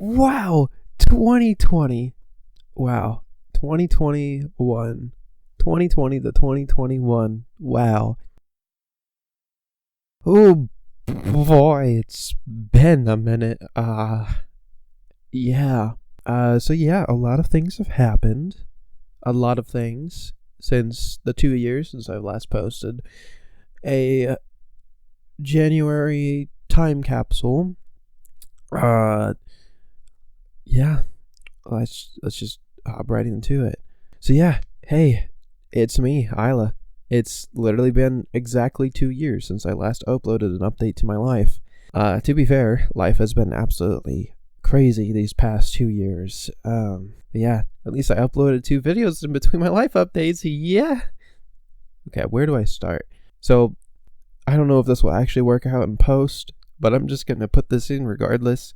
Wow, 2020. Wow, 2021. 2020 to 2021. Wow. Oh boy, it's been a minute. Yeah. So yeah, a lot of things have happened. A lot of things since the 2 years since I last posted a January time capsule. Yeah, let's just hop right into it. So yeah, hey, it's me, Isla. It's literally been exactly 2 years since I last uploaded an update to my life. To be fair, life has been absolutely crazy these past 2 years. But yeah, at least I uploaded 2 videos in between my life updates. Yeah. Okay, where do I start? So, I don't know if this will actually work out in post, but I'm just gonna put this in regardless.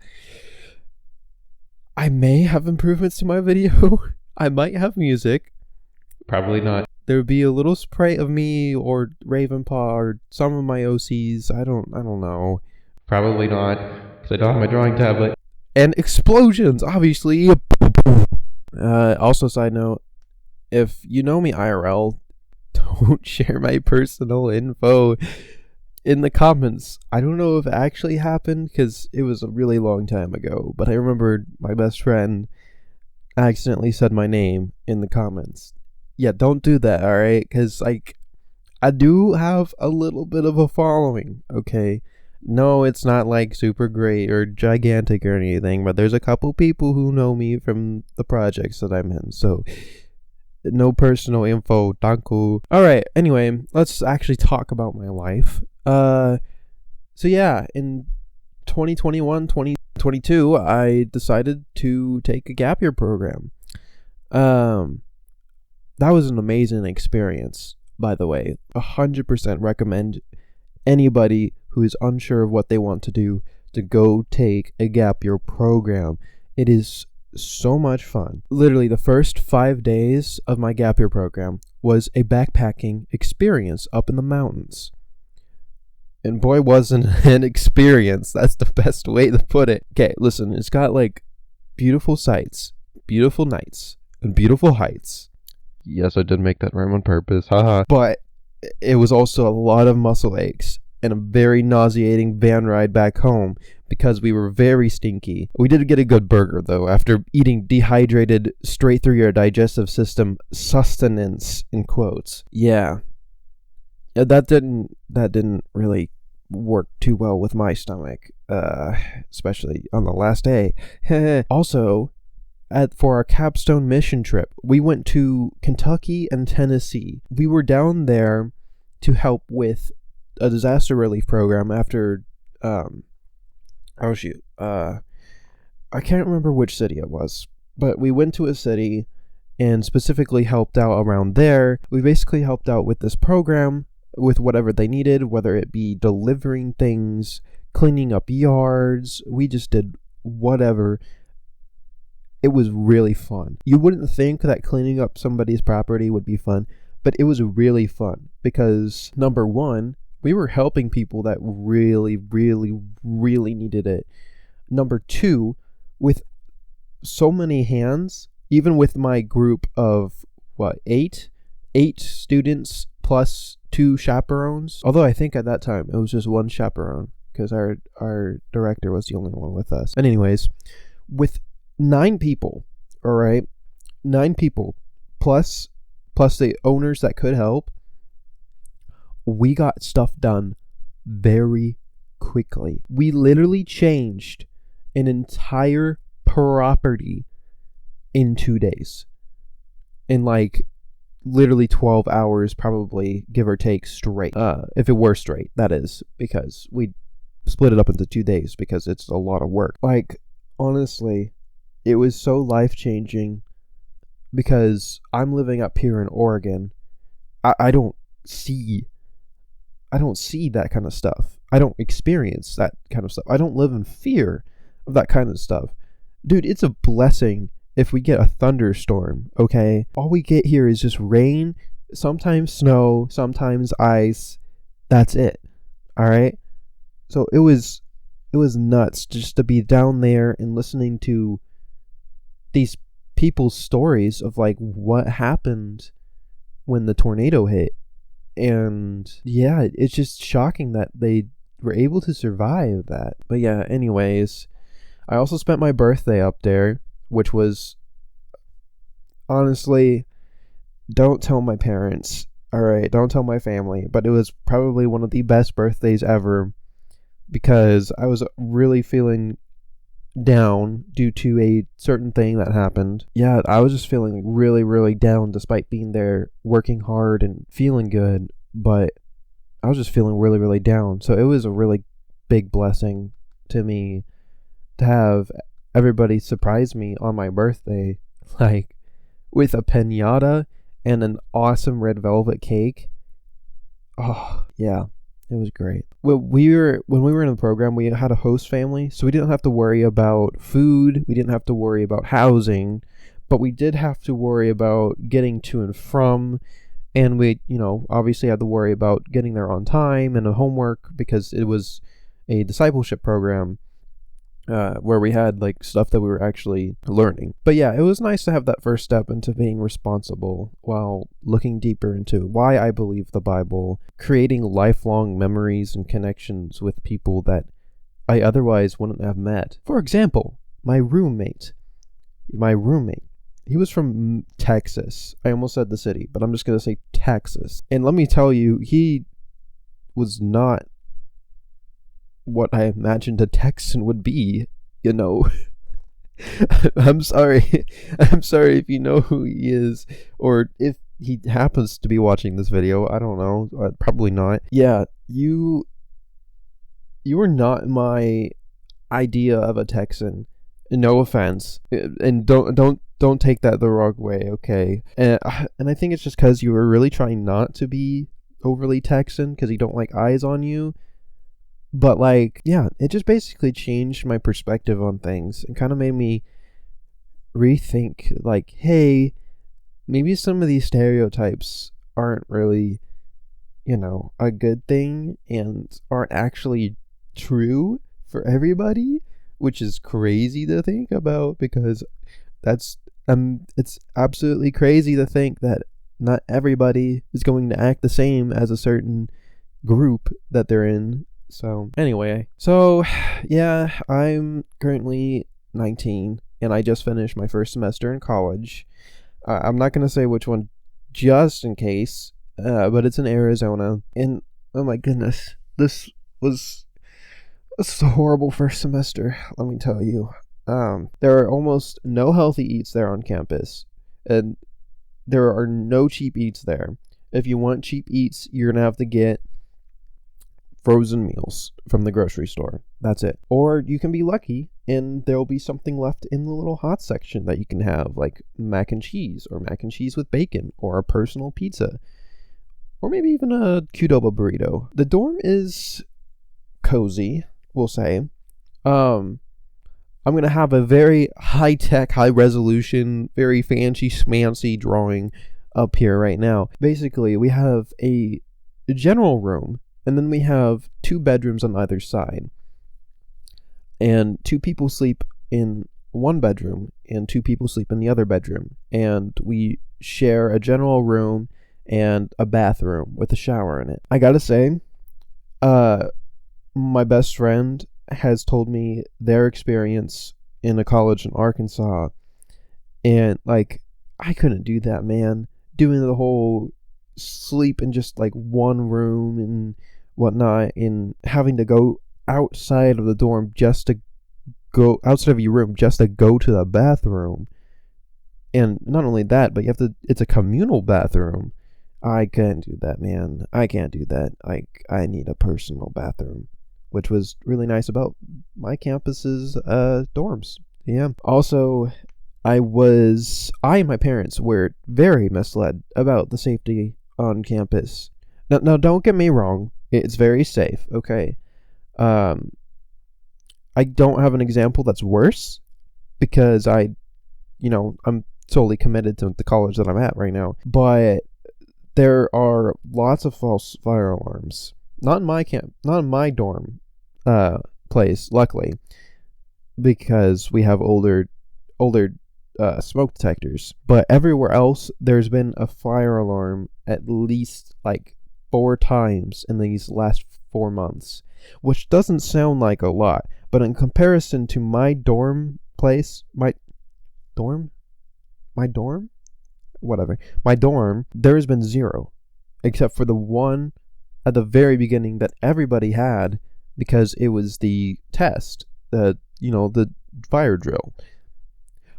I may have improvements to my video. I might have music. Probably not. There would be a little sprite of me or Ravenpaw or some of my OCs. I don't know. Probably not, because I don't have my drawing tablet. And explosions, obviously. Also, side note, if you know me IRL, don't share my personal info in the comments. I don't know if it actually happened because it was a really long time ago, but I remembered my best friend accidentally said my name in the comments. Yeah, don't do that, alright? Because, I do have a little bit of a following, okay? No, it's not, super great or gigantic or anything, but there's a couple people who know me from the projects that I'm in, so no personal info, danku. Alright, anyway, let's actually talk about my life. So yeah, in 2021, 2022, I decided to take a gap year program. That was an amazing experience, by the way. 100% recommend anybody who is unsure of what they want to do to go take a gap year program. It is so much fun. Literally, the first 5 days of my gap year program was a backpacking experience up in the mountains. And boy, wasn't an experience. That's the best way to put it. Okay, listen, it's got beautiful sights, beautiful nights, and beautiful heights. Yes, I did make that rhyme on purpose. Haha. But it was also a lot of muscle aches and a very nauseating van ride back home because we were very stinky. We did get a good burger though after eating dehydrated straight through your digestive system sustenance in quotes. Yeah. That didn't really work too well with my stomach, especially on the last day. Also, for our capstone mission trip, we went to Kentucky and Tennessee. We were down there to help with a disaster relief program after, I can't remember which city it was, but we went to a city and specifically helped out around there. We basically helped out with this program with whatever they needed, whether it be delivering things, cleaning up yards. We just did whatever. It was really fun. You wouldn't think that cleaning up somebody's property would be fun, but it was really fun because, number one, we were helping people that really, really, really needed it. Number two, with so many hands, even with my group of, eight students plus 2 chaperones. Although I think at that time it was just 1 chaperone because our director was the only one with us. And anyways, with 9 people, all right, 9 people plus the owners that could help, we got stuff done very quickly. We literally changed an entire property in 2 days. In literally 12 hours, probably, give or take, straight. If it were straight, that is, because we split it up into 2 days because it's a lot of work. Honestly, it was so life-changing because I'm living up here in Oregon. I don't see that kind of stuff. I don't experience that kind of stuff. I don't live in fear of that kind of stuff. Dude, it's a blessing if we get a thunderstorm, okay? All we get here is just rain, sometimes snow, sometimes ice. That's it, all right? So it was it was nuts just to be down there and listening to these people's stories of like what happened when the tornado hit. And yeah, it's just shocking that they were able to survive that. But yeah, anyways, I also spent my birthday up there, which was, honestly, don't tell my parents. Alright, don't tell my family. But it was probably one of the best birthdays ever, because I was really feeling down due to a certain thing that happened. Yeah, I was just feeling really, really down despite being there, working hard and feeling good, but I was just feeling really, really down. So it was a really big blessing to me to have everybody surprise me on my birthday, like with a piñata and an awesome red velvet cake. Oh, yeah. It was great. When we were in the program, we had a host family, so we didn't have to worry about food. We didn't have to worry about housing, but we did have to worry about getting to and from, and we, obviously had to worry about getting there on time and the homework, because it was a discipleship program where we had like stuff that we were actually learning. But yeah, it was nice to have that first step into being responsible while looking deeper into why I believe the Bible, creating lifelong memories and connections with people that I otherwise wouldn't have met. For example, my roommate, he was from Texas. I almost said the city, but I'm just going to say Texas. And let me tell you, he was not what I imagined a Texan would be, I'm sorry. I'm sorry if you know who he is, or if he happens to be watching this video. I don't know. Probably not. Yeah, you were not my idea of a Texan. No offense, and don't take that the wrong way, okay? And I think it's just because you were really trying not to be overly Texan, because you don't like eyes on you. But like, yeah, it just basically changed my perspective on things and kind of made me rethink, like, hey, maybe some of these stereotypes aren't really, a good thing and aren't actually true for everybody, which is crazy to think about, because it's absolutely crazy to think that not everybody is going to act the same as a certain group that they're in. So anyway, yeah, I'm currently 19 and I just finished my first semester in college. I'm not going to say which one just in case, but it's in Arizona. And oh my goodness, this was a horrible first semester, let me tell you. There are almost no healthy eats there on campus, and there are no cheap eats there. If you want cheap eats, you're going to have to get frozen meals from the grocery store. That's it. Or you can be lucky and there'll be something left in the little hot section that you can have, like mac and cheese, or mac and cheese with bacon, or a personal pizza, or maybe even a Qdoba burrito. The dorm is cozy, we'll say. I'm going to have a very high-tech, high-resolution, very fancy-schmancy drawing up here right now. Basically, we have a general room, and then we have 2 bedrooms on either side. And 2 people sleep in one bedroom, and 2 people sleep in the other bedroom. And we share a general room and a bathroom with a shower in it. I gotta say, my best friend has told me their experience in a college in Arkansas. And, like, I couldn't do that, man. Doing the whole sleep in just, like, one room and whatnot, and having to go outside of the dorm just to go outside of your room just to go to the bathroom. And not only that, but it's a communal bathroom. I can't do that, man. I can't do that. I need a personal bathroom, which was really nice about my campus's dorms. Yeah. Also, I and my parents were very misled about the safety on campus. Now, don't get me wrong. It's very safe, okay? I don't have an example that's worse, because I'm solely committed to the college that I'm at right now. But there are lots of false fire alarms. Not in my dorm, place, luckily, because we have older smoke detectors. But everywhere else, there's been a fire alarm at least like 4 times in these last 4 months, which doesn't sound like a lot, but in comparison to my dorm place, my dorm, there has been 0, except for the one at the very beginning that everybody had because it was the test, the fire drill.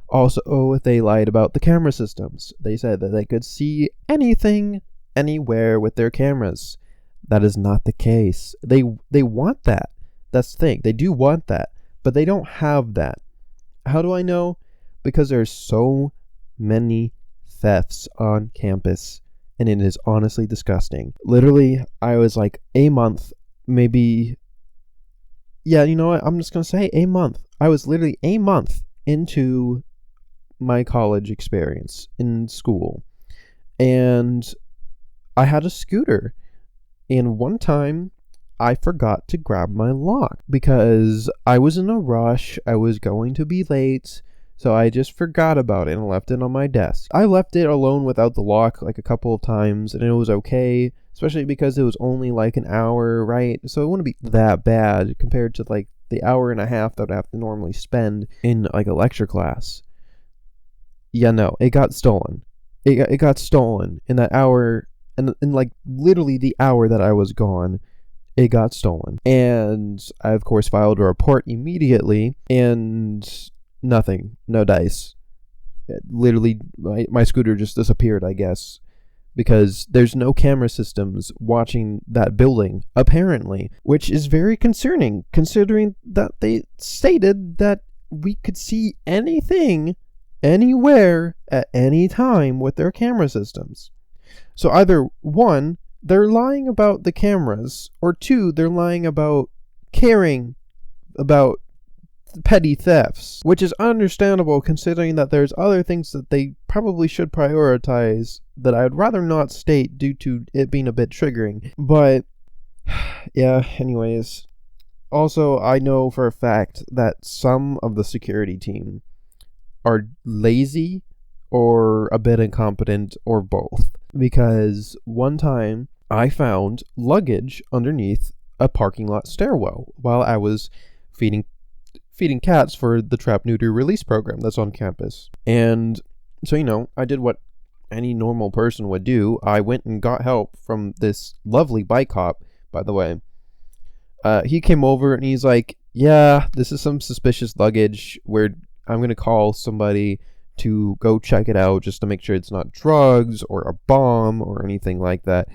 Also, they lied about the camera systems. They said that they could see anything, anywhere with their cameras. That is not the case. They want that. That's the thing. They do want that, but they don't have that. How do I know? Because there's so many thefts on campus, and it is honestly disgusting. Literally, I was like a month, maybe. Yeah, you know what? I'm just gonna say a month. I was literally a month into my college experience in school, and I had a scooter, and one time I forgot to grab my lock because I was in a rush. I was going to be late, so I just forgot about it and left it on my desk. I left it alone without the lock like a couple of times, and it was okay, especially because it was only like an hour, right? So it wouldn't be that bad compared to like the hour and a half that I'd have to normally spend in like a lecture class. Yeah, no, it got stolen. It got stolen in that hour, and in like literally the hour that I was gone, it got stolen. And I, of course, filed a report immediately, and nothing, no dice. Literally, my scooter just disappeared, I guess, because there's no camera systems watching that building, apparently, which is very concerning, considering that they stated that we could see anything, anywhere, at any time with their camera systems. So either 1, they're lying about the cameras, or 2, they're lying about caring about petty thefts, which is understandable considering that there's other things that they probably should prioritize that I would rather not state due to it being a bit triggering. But yeah, anyways. Also, I know for a fact that some of the security team are lazy or a bit incompetent or both. Because one time I found luggage underneath a parking lot stairwell while I was feeding cats for the trap neuter release program that's on campus. And so, I did what any normal person would do. I went and got help from this lovely bike cop, by the way. He came over and he's like, yeah, this is some suspicious luggage where I'm going to call somebody to go check it out just to make sure it's not drugs or a bomb or anything like that,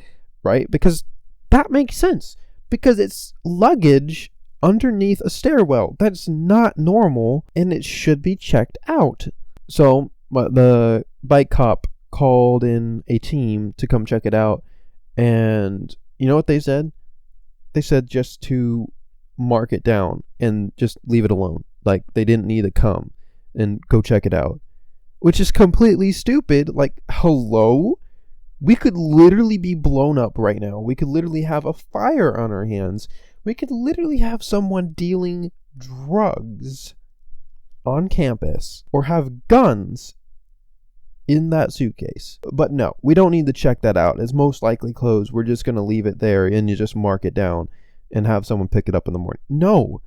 right? Because that makes sense. Because it's luggage underneath a stairwell. That's not normal, and it should be checked out. So the bike cop called in a team to come check it out, and you know what they said? They said just to mark it down and just leave it alone. Like, they didn't need to come and go check it out, which is completely stupid. Like, hello? We could literally be blown up right now. We could literally have a fire on our hands. We could literally have someone dealing drugs on campus or have guns in that suitcase. But no, we don't need to check that out. It's most likely closed. We're just going to leave it there and you just mark it down and have someone pick it up in the morning. No.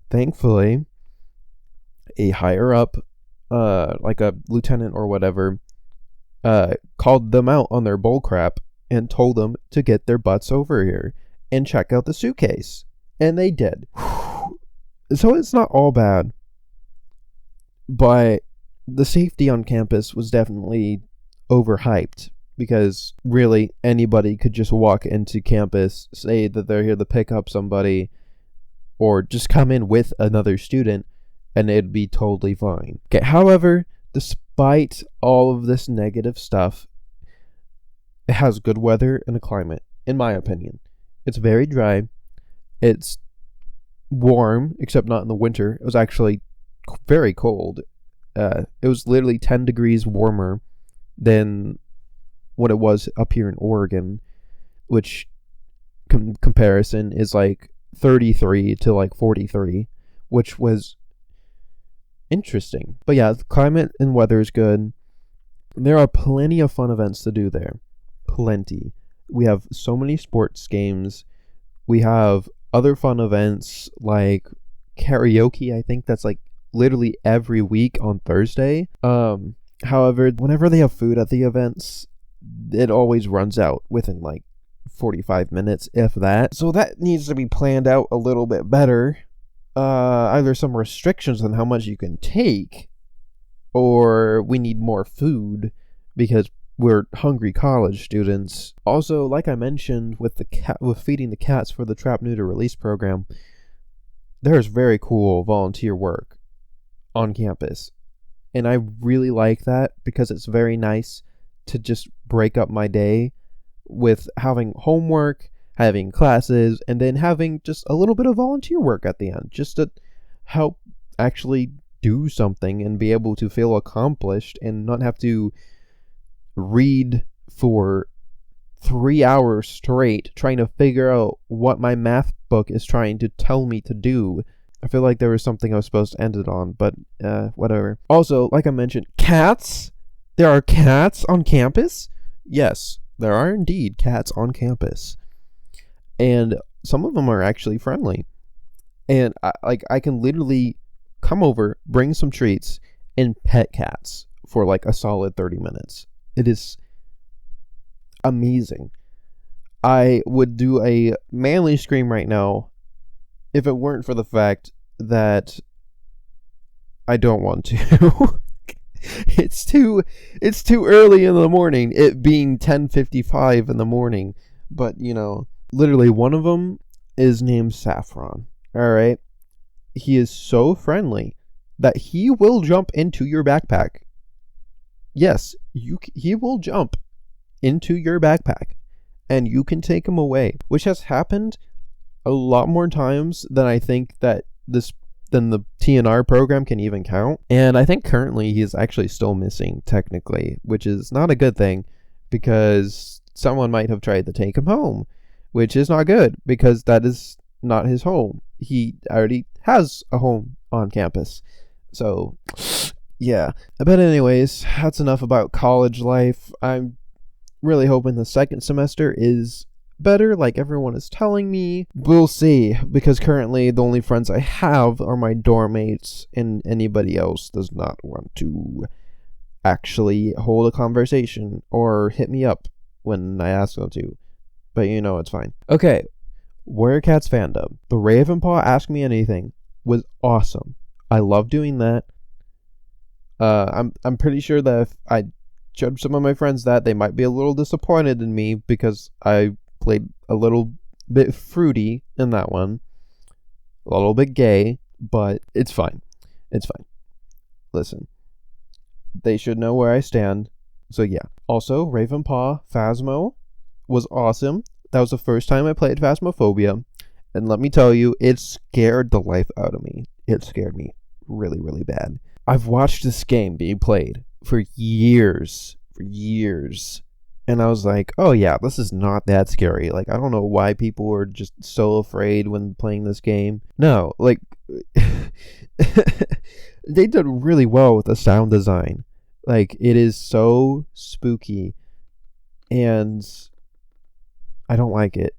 Thankfully, a higher up, like a lieutenant or whatever, called them out on their bullcrap and told them to get their butts over here and check out the suitcase. And they did. So it's not all bad. But the safety on campus was definitely overhyped. Because really, anybody could just walk into campus, say that they're here to pick up somebody, or just come in with another student, and it'd be totally fine. Okay, however, despite all of this negative stuff, it has good weather and a climate, in my opinion. It's very dry. It's warm, except not in the winter. It was actually very cold. It was literally 10 degrees warmer than what it was up here in Oregon, which comparison is like 33 to like 43, which was interesting. But yeah, the climate and weather is good. There are plenty of fun events to do there. Plenty. We have so many sports games. We have other fun events like karaoke. I think that's like literally every week on Thursday. However, whenever they have food at the events, it always runs out within like 45 minutes, if that. So that needs to be planned out a little bit better. Either some restrictions on how much you can take, or we need more food because we're hungry college students. Also, like I mentioned with feeding the cats for the Trap Neuter Release program, there's very cool volunteer work on campus. And I really like that because it's very nice to just break up my day with having homework, having classes, and then having just a little bit of volunteer work at the end, just to help actually do something and be able to feel accomplished and not have to read for 3 hours straight trying to figure out what my math book is trying to tell me to do. I feel like there was something I was supposed to end it on, but whatever. Also, like I mentioned, cats. There are cats on campus. Yes, there are indeed cats on campus, and some of them are actually friendly. And I can literally come over, bring some treats, and pet cats for like a solid 30 minutes. It is amazing. I would do a manly scream right now if it weren't for the fact that I don't want to. It's too early in the morning, it being 10:55 in the morning. But, you know, literally one of them is named Saffron. All right. He is so friendly that he will jump into your backpack. Yes, he will jump into your backpack and you can take him away, which has happened a lot more times than I think that than the TNR program can even count. And I think currently he is actually still missing technically, which is not a good thing because someone might have tried to take him home, which is not good because that is not his home. He already has a home on campus. So, yeah. But anyways, that's enough about college life. I'm really hoping the second semester is better, like everyone is telling me. We'll see, because currently the only friends I have are my dorm mates, and anybody else does not want to actually hold a conversation or hit me up when I ask them to. But you know, it's fine. Okay, Warrior Cats fandom. The Ravenpaw Ask Me Anything was awesome. I love doing that. I'm pretty sure that if I showed some of my friends that, they might be a little disappointed in me because I played a little bit fruity in that one. A little bit gay, but it's fine. It's fine. Listen, they should know where I stand. So yeah. Also, Ravenpaw Phasmo was awesome. That was the first time I played Phasmophobia. And let me tell you, it scared the life out of me. It scared me really, really bad. I've watched this game being played for years. And I was like, oh yeah, this is not that scary. Like, I don't know why people were just so afraid when playing this game. No, like, they did really well with the sound design. Like, it is so spooky. And I don't like it.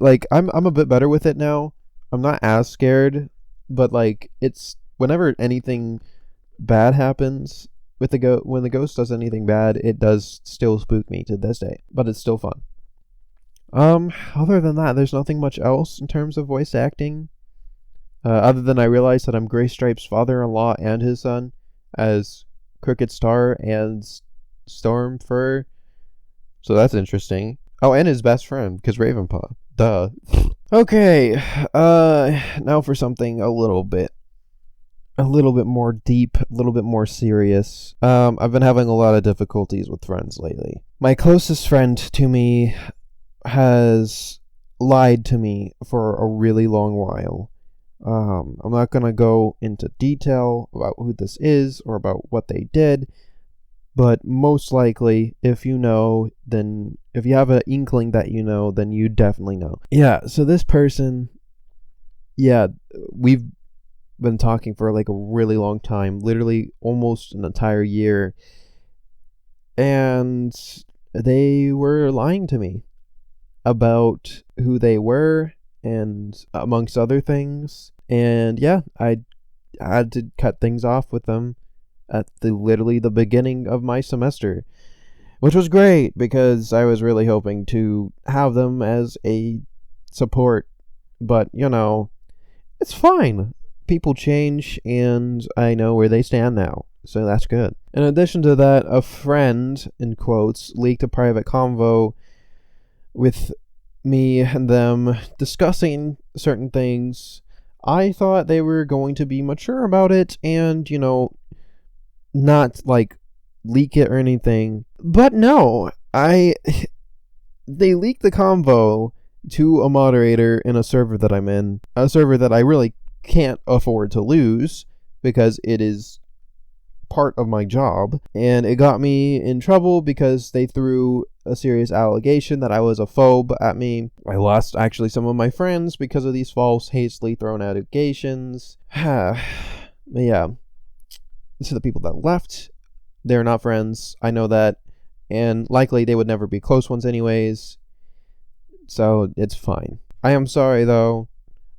Like, I'm a bit better with it now. I'm not as scared. But, like, it's whenever anything bad happens with when the ghost does anything bad, it does still spook me to this day, but it's still fun. Other than that, there's nothing much else in terms of voice acting. Other than I realized that I'm Gray Stripe's father-in-law and his son as Crooked Star and Storm Fur. So that's interesting. Oh, and his best friend, because Ravenpaw. Duh. Okay, now for something a little bit more deep, a little bit more serious. I've been having a lot of difficulties with friends lately. My closest friend to me has lied to me for a really long while. I'm not gonna go into detail about who this is or about what they did, but most likely, if you know, then if you have an inkling that you know, then you definitely know. Yeah, so this person yeah, we've been talking for like a really long time, literally almost an entire year, and they were lying to me about who they were and amongst other things. And yeah, I had to cut things off with them at literally the beginning of my semester, which was great because I was really hoping to have them as a support. But, it's fine. People change, and I know where they stand now, so that's good. In addition to that, a friend, in quotes, leaked a private convo with me and them discussing certain things. I thought they were going to be mature about it and, not like leak it or anything. But no, they leaked the convo to a moderator in a server that I'm in, a server that I really can't afford to lose because it is part of my job, and it got me in trouble because they threw a serious allegation that I was a phobe at me. I lost actually some of my friends because of these false, hastily thrown allegations. But yeah, so the people that left, they're not friends. I know that, and likely they would never be close ones anyways. So it's fine. I am sorry though.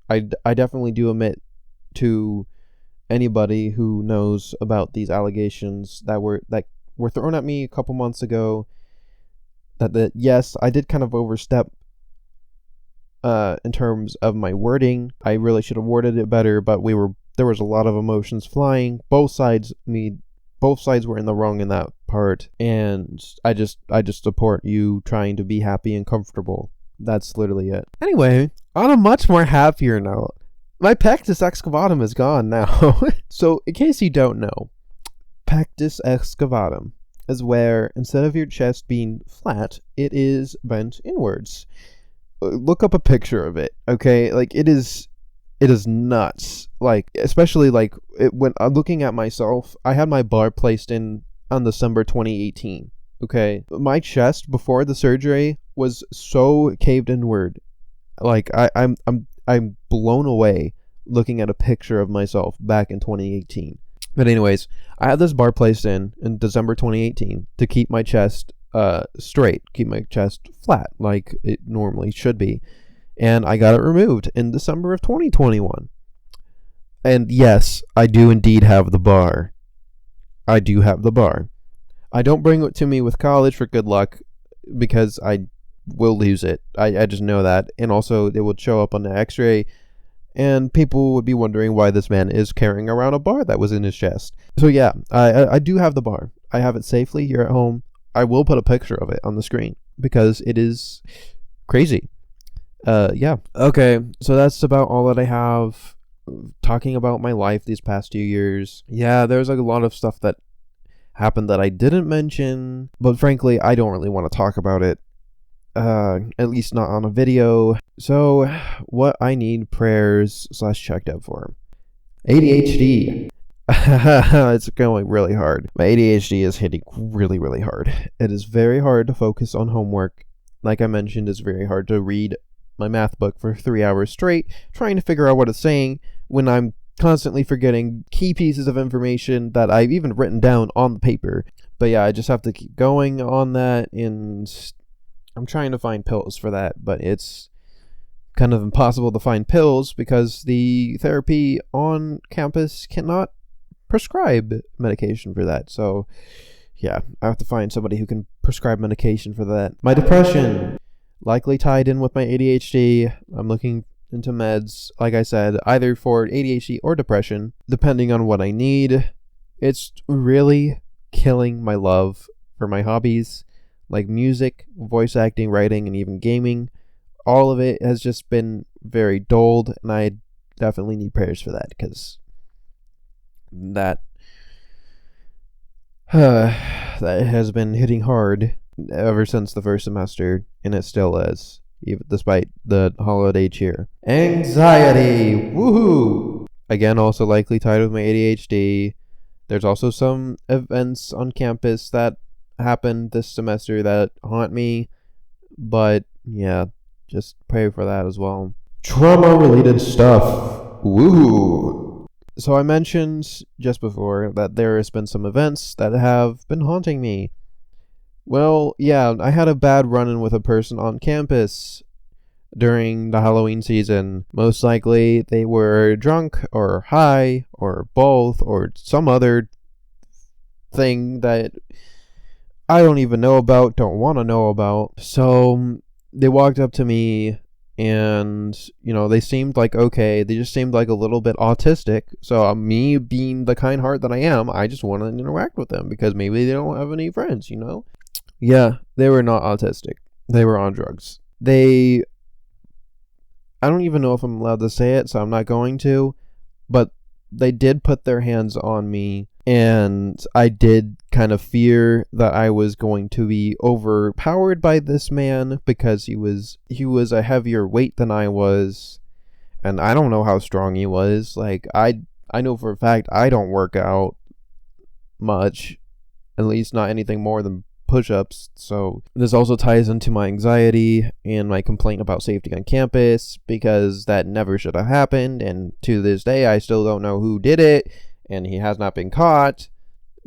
I definitely do admit to anybody who knows about these allegations that were thrown at me a couple months ago, that yes, I did kind of overstep in terms of my wording. I really should have worded it better, but there was a lot of emotions flying. Both sides were in the wrong in that part, and I just support you trying to be happy and comfortable. That's literally it. Anyway, on a much more happier note, my pectus excavatum is gone now. So, in case you don't know, pectus excavatum is where, instead of your chest being flat, it is bent inwards. Look up a picture of it, okay? Like, it is nuts. Like, especially, when I'm looking at myself, I had my bar placed in on December 2018, okay? My chest, before the surgery, was so caved inward. Like, I'm blown away looking at a picture of myself back in 2018. But anyways, I had this bar placed in December 2018 to keep my chest straight, keep my chest flat like it normally should be. And I got it removed in December of 2021. And yes, I do indeed have the bar. I do have the bar. I don't bring it to me with college for good luck because I will lose it. I just know that. And also, it would show up on the x-ray, and people would be wondering why this man is carrying around a bar that was in his chest. So yeah, I do have the bar. I have it safely here at home. I will put a picture of it on the screen because it is crazy. Yeah. Okay, so that's about all that I have talking about my life these past 2 years. Yeah, there's like a lot of stuff that happened that I didn't mention, but frankly, I don't really want to talk about it. At least not on a video. So, what I need prayers / checked out for. ADHD. It's going really hard. My ADHD is hitting really, really hard. It is very hard to focus on homework. Like I mentioned, it's very hard to read my math book for 3 hours straight, trying to figure out what it's saying when I'm constantly forgetting key pieces of information that I've even written down on the paper. But yeah, I just have to keep going on that, and I'm trying to find pills for that, but it's kind of impossible to find pills because the therapy on campus cannot prescribe medication for that. So yeah, I have to find somebody who can prescribe medication for that. My depression, likely tied in with my ADHD. I'm looking into meds, like I said, either for ADHD or depression, depending on what I need. It's really killing my love for my hobbies, like music, voice acting, writing, and even gaming. All of it has just been very dulled, and I definitely need prayers for that, because that has been hitting hard ever since the first semester, and it still is, even despite the holiday cheer. Anxiety! Woohoo! Again, also likely tied with my ADHD. There's also some events on campus that happened this semester that haunt me, but yeah, just pray for that as well. trauma-related stuff. Woo! So I mentioned just before that there has been some events that have been haunting me. Well, yeah, I had a bad run-in with a person on campus during the Halloween season. Most likely they were drunk or high or both or some other thing that I don't even know about, don't want to know about. So they walked up to me and, they seemed like okay. They just seemed like a little bit autistic. So me being the kind heart that I am, I just want to interact with them because maybe they don't have any friends, Yeah, they were not autistic. They were on drugs. I don't even know if I'm allowed to say it, so I'm not going to, but they did put their hands on me, and I did kind of fear that I was going to be overpowered by this man because he was a heavier weight than I was, and I don't know how strong he was. Like, I know for a fact I don't work out much, at least not anything more than push-ups. So this also ties into my anxiety and my complaint about safety on campus, because that never should have happened, and to this day I still don't know who did it, and he has not been caught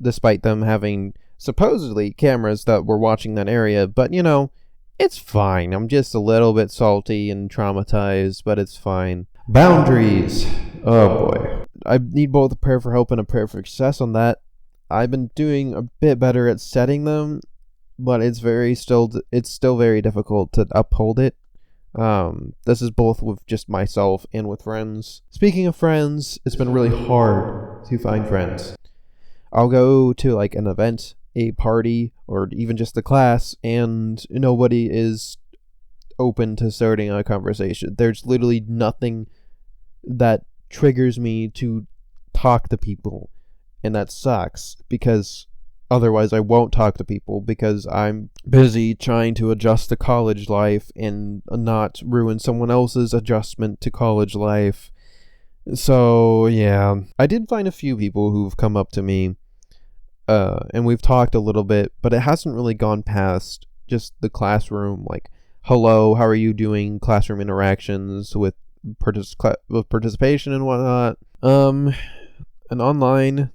despite them having supposedly cameras that were watching that area. But it's fine. I'm just a little bit salty and traumatized, but it's fine. Boundaries. Oh boy, I need both a prayer for help and a prayer for success on that. I've been doing a bit better at setting them, but it's still very difficult to uphold it. This is both with just myself and with friends. Speaking of friends, it's been really hard to find friends. I'll go to like an event, a party, or even just the class, and nobody is open to starting a conversation. There's literally nothing that triggers me to talk to people. And that sucks, because otherwise I won't talk to people, because I'm busy trying to adjust to college life and not ruin someone else's adjustment to college life. So, yeah. I did find a few people who've come up to me, and we've talked a little bit, but it hasn't really gone past just the classroom, like, hello, how are you doing, classroom interactions with participation and whatnot. And online,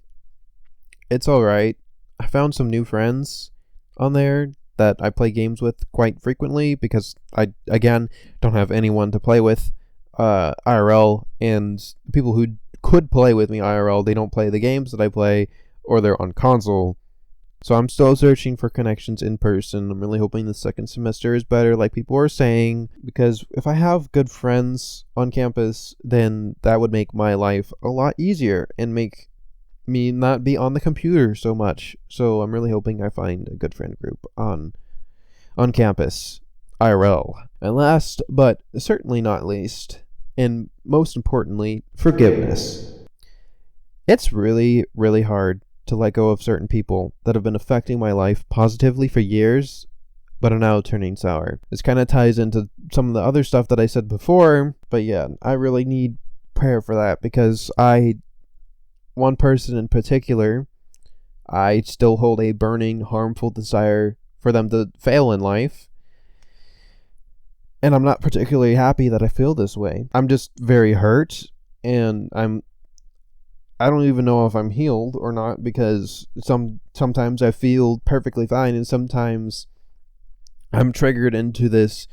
it's alright. I found some new friends on there that I play games with quite frequently, because I, again, don't have anyone to play with IRL, and people who could play with me IRL, they don't play the games that I play, or they're on console. So I'm still searching for connections in person. I'm really hoping the second semester is better, like people are saying, because if I have good friends on campus, then that would make my life a lot easier and make me not be on the computer so much. So I'm really hoping I find a good friend group on campus, IRL. And last, but certainly not least, and most importantly, forgiveness. It's really, really hard to let go of certain people that have been affecting my life positively for years, but are now turning sour. This kind of ties into some of the other stuff that I said before, but yeah, I really need prayer for that, because one person in particular, I still hold a burning, harmful desire for them to fail in life. And I'm not particularly happy that I feel this way. I'm just very hurt, and I don't even know if I'm healed or not, because sometimes I feel perfectly fine, and sometimes I'm triggered into this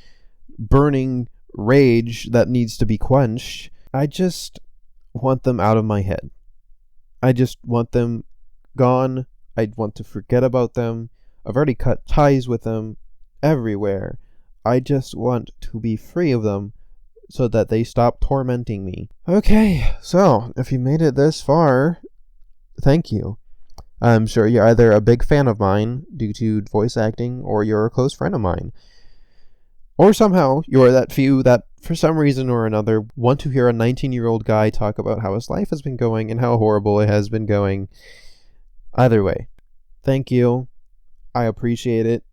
burning rage that needs to be quenched. I just want them out of my head. I just want them gone. I want to forget about them. I've already cut ties with them everywhere. I just want to be free of them so that they stop tormenting me. Okay, so if you made it this far, thank you. I'm sure you're either a big fan of mine due to voice acting, or you're a close friend of mine. Or somehow you're that few that, for some reason or another, want to hear a 19-year-old guy talk about how his life has been going and how horrible it has been going. Either way, thank you. I appreciate it.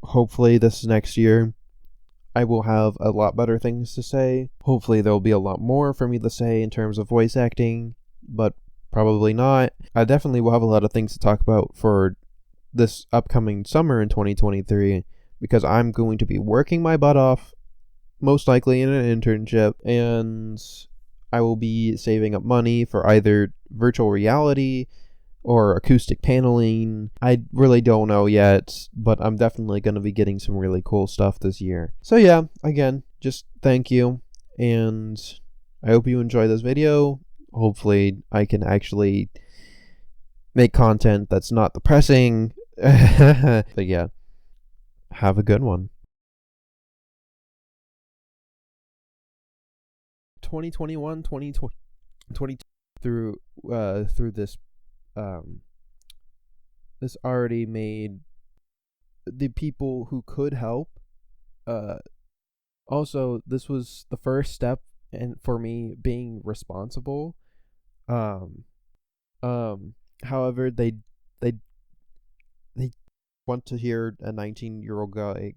Hopefully this next year I will have a lot better things to say. Hopefully there'll be a lot more for me to say in terms of voice acting, but probably not. I definitely will have a lot of things to talk about for this upcoming summer in 2023, because I'm going to be working my butt off most likely in an internship, and I will be saving up money for either virtual reality or acoustic paneling. I really don't know yet, but I'm definitely going to be getting some really cool stuff this year. So yeah, again, just thank you, and I hope you enjoy this video. Hopefully I can actually make content that's not depressing. But yeah, have a good one. 2021, 2020 through um this already made the people who could help. Also, this was the first step and for me being responsible. Um However, they they want to hear a 19-year-old guy